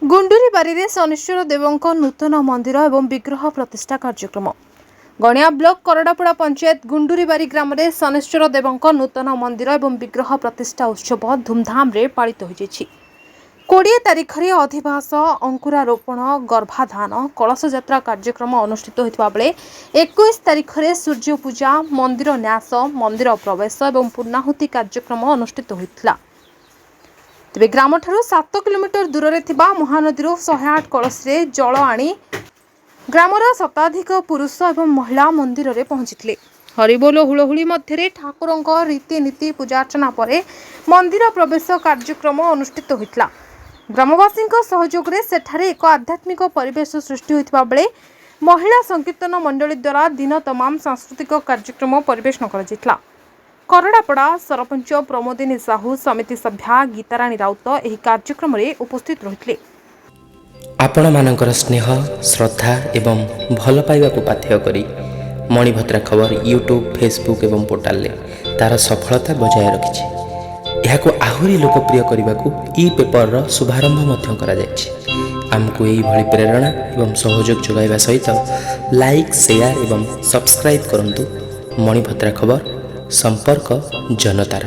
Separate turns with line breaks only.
गुंडुरी बारी शनिश्वर देवों नूतन मंदिर एवं विग्रह प्रतिष्ठा कार्यक्रम गणिया ब्लॉक करड़ापड़ा पंचायत गुंडुरी बारी ग्राम में शनिश्वर देवों नूतन मंदिर एवं विग्रह प्रतिष्ठा उत्सव धूमधाम रे पालित हो 20 तारिख में अधिवास अंकुरारोपण गर्भाधान कलश यात्रा कार्यक्रम अनुष्ठित होता बेले 21 तारिख में सूर्य पूजा मंदिर न्यास मंदिर प्रवेश और पूर्णाहुति कार्यक्रम अनुष्ठित होता। तेज ग्राम ठारू 7 किलोमीटर दूर में महानदी 108 कलश जल आनी ग्रामर शताधिक पुरुष और महिला मंदिर में पहुंची हरिबोल हुलहुली मध्य ठाकुरों रीतिनीति पूजार्चना पर मंदिर प्रवेश कार्यक्रम अनुष्ठित होता। ग्रामवासी सहयोग में सेठारे एक आध्यात्मिक परिवेश सृष्टि होता बेले महिला संकीर्तन मंडली द्वारा दिन तमाम सांस्कृतिक कार्यक्रम परिवेशन कर करड़ापड़ा सरपंच प्रमोदिनी साहू समिति सभ्या गीताराणी राउत एही कार्यक्रम रे उपस्थित रहितले।
आपण मानकर स्नेह श्रद्धा एवं भल पाइबा को पाथ्य करी मणिभद्रा खबर यूट्यूब फेसबुक एवं पोर्टाल ले तार सफलता बजाय रखिछि। एहाको आहुरी लोकप्रिय करने को ई पेपर रो शुभारंभ मध्य करा जायछि। आमको एही भली प्रेरणा एवं सहयोग जोगाइबा सहित लाइक शेयर एवं सब्सक्राइब करंतु। मणिभद्रा खबर संपर्क जनतार।